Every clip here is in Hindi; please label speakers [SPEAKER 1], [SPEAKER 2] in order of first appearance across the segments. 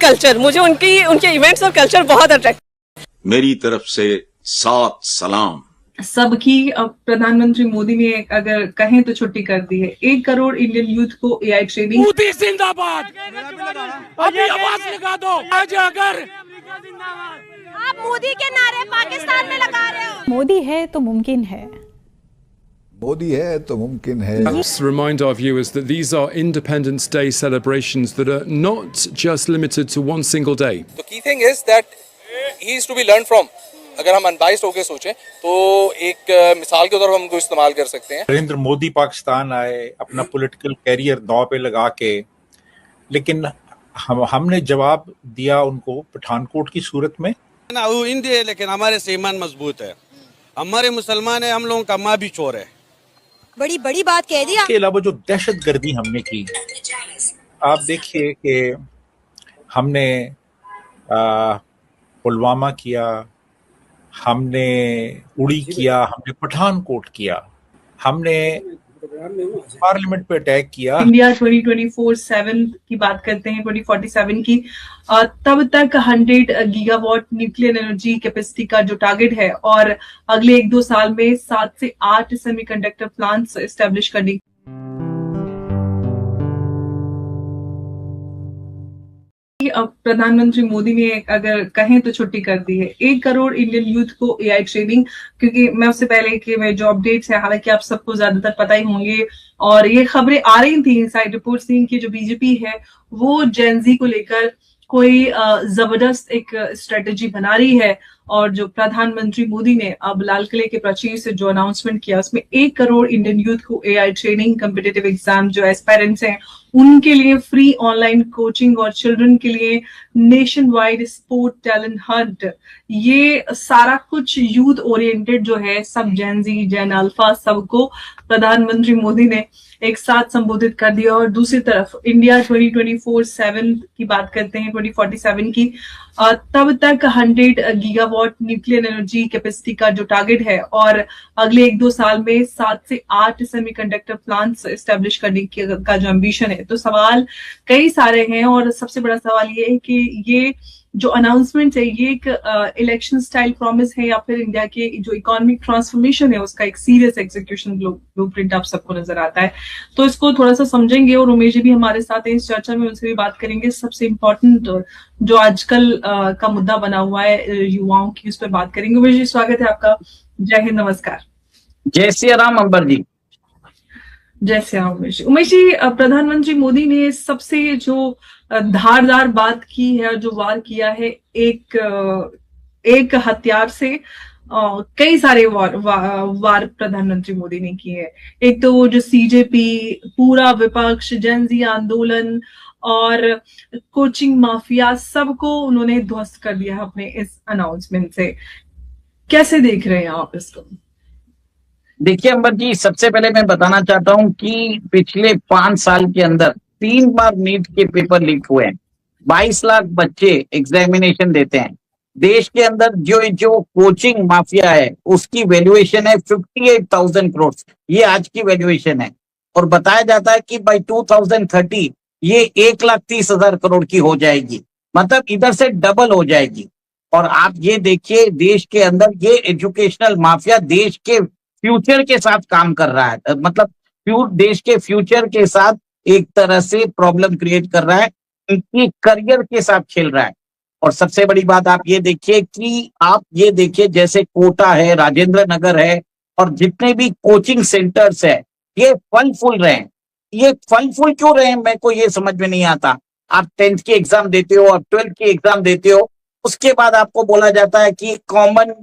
[SPEAKER 1] कल्चर, मुझे उनके इवेंट्स और कल्चर बहुत अट्रैक्ट।
[SPEAKER 2] मेरी तरफ से 7 सलाम
[SPEAKER 3] सबकी। प्रधानमंत्री मोदी ने अगर कहें तो छुट्टी कर दी है। 1 करोड़ इंडियन यूथ को एआई ट्रेनिंग।
[SPEAKER 4] मोदी जिंदाबाद, अभी आवाज लगा दो। आज अगर
[SPEAKER 5] आप मोदी के नारे पाकिस्तान में लगा रहे हो।
[SPEAKER 6] मोदी है तो मुमकिन है।
[SPEAKER 7] मोदी है तो मुमकिन है।
[SPEAKER 8] Let's remind our viewers that these are Independence Day celebrations that are not just limited to one single day.
[SPEAKER 9] The key thing is that he is to be learned from. अगर हम अनबाइस्ड होकर सोचें तो एक मिसाल के तौर पर हम उनको इस्तेमाल कर सकते हैं।
[SPEAKER 10] नरेंद्र मोदी पाकिस्तान आए अपना पॉलिटिकल कैरियर दांव पे लगा के, लेकिन हमने जवाब दिया उनको पठानकोट की सूरत में।
[SPEAKER 4] वो हिंदी है लेकिन हमारे से ईमान मजबूत है, हमारे मुसलमान है, हम लोगों का माँ भी चोर है।
[SPEAKER 5] बड़ी बड़ी बात कह दिया।
[SPEAKER 10] इसके अलावा जो दहशतगर्दी हमने की, आप देखिए कि हमने पुलवामा किया, हमने उड़ी किया, हमने पठानकोट किया, हमने पार्लियामेंट पे अटैक किया।
[SPEAKER 3] इंडिया 2024-7 की बात करते हैं, 2047 की, तब तक 100 गीगावाट न्यूक्लियर एनर्जी कैपेसिटी का जो टारगेट है और अगले 1-2 साल में 7 से 8 सेमीकंडक्टर प्लांट्स एस्टेब्लिश करने। प्रधानमंत्री मोदी ने अगर कहें तो छुट्टी कर दी है। 1 करोड़ इंडियन यूथ को एआई ट्रेनिंग। क्योंकि मैं उससे पहले कि मैं जो अपडेट्स है, हालांकि आप सबको ज्यादातर पता ही होंगे और ये खबरें आ रही थी, इनसाइड रिपोर्ट्स थी कि जो बीजेपी है वो जेनजी को लेकर कोई जबरदस्त एक स्ट्रेटेजी बना रही है। और जो प्रधानमंत्री मोदी ने अब लाल किले के प्राचीर से जो अनाउंसमेंट किया, उसमें 1 करोड़ इंडियन यूथ को एआई ट्रेनिंग, कॉम्पिटिटिव एग्जाम जो एस्पायरेंट्स हैं उनके लिए फ्री ऑनलाइन कोचिंग और चिल्ड्रन के लिए nation wide sport talent Hunt. ये सारा कुछ यूथ ओरिएंटेड जो है, सब जेनजी, जेन अल्फा, सबको प्रधानमंत्री मोदी ने एक साथ संबोधित कर दिया। और दूसरी तरफ इंडिया 2024-7 की बात करते हैं, 2047 की, तब तक 100 गीगावाट न्यूक्लियर एनर्जी कैपेसिटी का जो टारगेट है और अगले 1-2 साल में 7 से 8 सेमीकंडक्टर प्लांट्स एस्टेब्लिश करने का जो एम्बिशन है। तो सवाल कई सारे हैं और सबसे बड़ा सवाल ये है कि ये जो अनाउंसमेंट है ये एक इलेक्शन स्टाइल प्रॉमिस है या फिर इंडिया के जो इकोनॉमिक ट्रांसफॉर्मेशन है उसका एक सीरियस एग्जीक्यूशन ब्लूप्रिंट आप सबको नजर आता है। तो इसको थोड़ा सा समझेंगे और उमेश जी भी हमारे साथ है इस चर्चा में, उनसे भी बात करेंगे। सबसे इम्पोर्टेंट जो आजकल का मुद्दा बना हुआ है युवाओं की, उस पर बात करेंगे। उमेश जी, स्वागत है आपका। जय हिंद, नमस्कार।
[SPEAKER 11] जय श्री राम अंबर जी।
[SPEAKER 3] जय श्री राम उमेश जी। उमेश जी, प्रधानमंत्री मोदी ने सबसे जो धारदार बात की है, जो वार किया है एक हथियार से, कई सारे वार प्रधानमंत्री मोदी ने किए हैं। एक तो वो जो सीजेपी, पूरा विपक्ष, जेनजी आंदोलन और कोचिंग माफिया, सबको उन्होंने ध्वस्त कर दिया अपने इस अनाउंसमेंट से। कैसे देख रहे हैं आप इसको?
[SPEAKER 11] देखिए अंबर जी, सबसे पहले मैं बताना चाहता हूं कि पिछले 5 साल के अंदर 3 बार नीट के पेपर लीक हुए हैं। 22 लाख बच्चे एग्जामिनेशन देते हैं। देश के अंदर जो कोचिंग माफिया है उसकी वैल्यूएशन है 58,000 करोड़। ये आज की वैल्यूएशन है और बताया जाता है कि बाय 2030 ये 1,30,000 करोड़ की हो जाएगी, मतलब इधर से डबल हो जाएगी। और आप ये देखिए, देश के अंदर ये एजुकेशनल माफिया देश के फ्यूचर के साथ काम कर रहा है, मतलब देश के फ्यूचर के साथ एक तरह से प्रॉब्लम क्रिएट कर रहा है, इनकी करियर के साथ खेल रहा है। और सबसे बड़ी बात आप ये देखिए जैसे कोटा है, राजेंद्र नगर है और जितने भी कोचिंग सेंटर्स है ये फल फूल रहे हैं। ये फल फूल क्यों रहे हैं मेरे को ये समझ में नहीं आता। आप 10th की एग्जाम देते हो, आप 12th की एग्जाम देते हो, उसके बाद आपको बोला जाता है कि कॉमन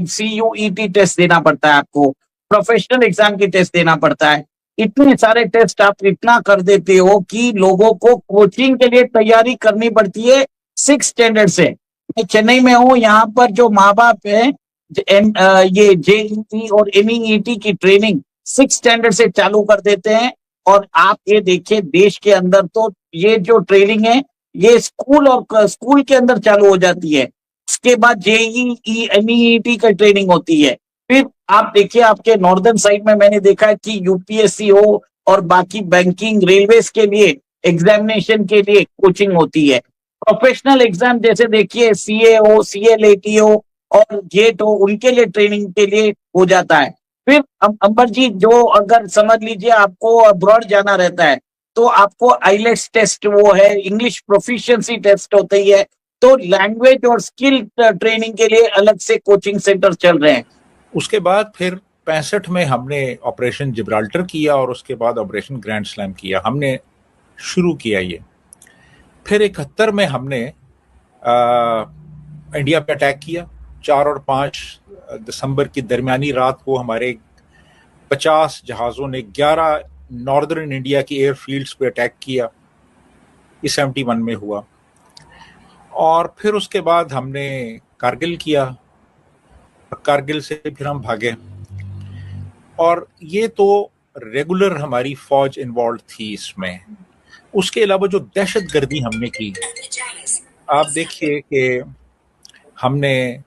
[SPEAKER 11] CUET टेस्ट देना पड़ता है, आपको प्रोफेशनल एग्जाम की टेस्ट देना पड़ता है। इतने सारे टेस्ट आप इतना कर देते हो कि लोगों को कोचिंग के लिए तैयारी करनी पड़ती है 6th स्टैंडर्ड से। मैं चेन्नई में हूँ, यहाँ पर जो माँ बाप है ये JEE और NEET की ट्रेनिंग 6th स्टैंडर्ड से चालू कर देते हैं। और आप ये देखिए, देश के अंदर तो ये जो ट्रेनिंग है ये स्कूल के अंदर चालू हो जाती है। उसके बाद JEE NEET का ट्रेनिंग होती है। फिर आप देखिए, आपके नॉर्दर्न साइड में मैंने देखा है कि UPSC हो और बाकी बैंकिंग, रेलवेज के लिए एग्जामिनेशन के लिए कोचिंग होती है। प्रोफेशनल एग्जाम जैसे देखिए CAO, CLATO और GATE हो, उनके लिए ट्रेनिंग के लिए हो जाता है। फिर अंबर जी, जो अगर समझ लीजिए आपको अब्रॉड जाना रहता है तो आपको आइलेट्स टेस्ट वो है, इंग्लिश प्रोफिशिएंसी टेस्ट होती है, तो लैंग्वेज और स्किल ट्रेनिंग के लिए अलग से कोचिंग सेंटर चल रहे हैं।
[SPEAKER 10] उसके बाद फिर 65 में हमने ऑपरेशन जिब्राल्टर किया और उसके बाद ऑपरेशन ग्रैंड स्लैम किया, हमने शुरू किया ये। फिर 71 में हमने इंडिया पे अटैक किया। 4 और 5 दिसंबर की दरमियानी रात को हमारे 50 जहाज़ों ने 11 नॉर्दर्न इंडिया की एयरफील्ड्स पे अटैक किया। ये 71 में हुआ। और फिर उसके बाद हमने कारगिल किया, कारगिल से फिर हम भागे। और ये तो रेगुलर हमारी फौज इन्वॉल्व थी इसमें। उसके अलावा जो दहशतगर्दी हमने की, आप देखिए कि हमने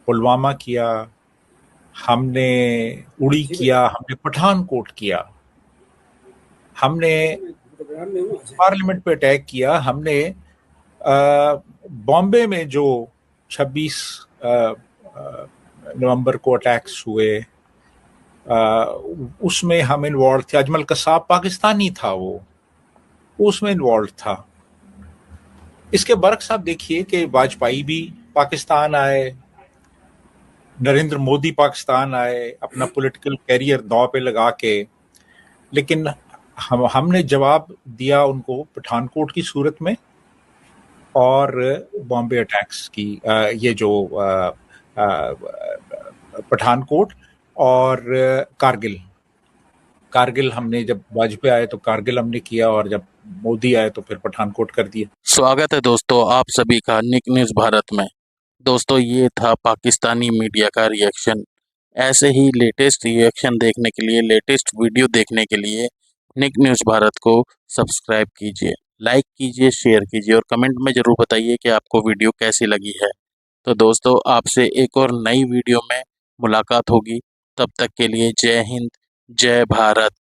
[SPEAKER 10] पुलवामा किया, हमने उड़ी किया, हमने पठानकोट किया, हमने पार्लियामेंट पे अटैक किया, हमने बॉम्बे में जो 26 नवंबर को अटैक्स हुए उसमें हम इन्वॉल्व थे। अजमल कसाब पाकिस्तानी था, वो उसमें इन्वॉल्व था। इसके बरक्स आप देखिए कि वाजपेयी भी पाकिस्तान आए, नरेंद्र मोदी पाकिस्तान आए अपना पॉलिटिकल कैरियर दांव पे लगा के, लेकिन हमने जवाब दिया उनको पठानकोट की सूरत में और बॉम्बे अटैक्स की। ये जो पठानकोट और कारगिल हमने, जब वाजपेयी आए तो कारगिल हमने किया और जब मोदी आए तो फिर पठानकोट कर दिया।
[SPEAKER 6] स्वागत है दोस्तों आप सभी का निक न्यूज़ भारत में। दोस्तों ये था पाकिस्तानी मीडिया का रिएक्शन। ऐसे ही लेटेस्ट रिएक्शन देखने के लिए, लेटेस्ट वीडियो देखने के लिए निक न्यूज़ भारत को सब्सक्राइब कीजिए, लाइक कीजिए, शेयर कीजिए और कमेंट में ज़रूर बताइए कि आपको वीडियो कैसी लगी है। तो दोस्तों आपसे एक और नई वीडियो में मुलाकात होगी। तब तक के लिए जय हिंद, जय भारत।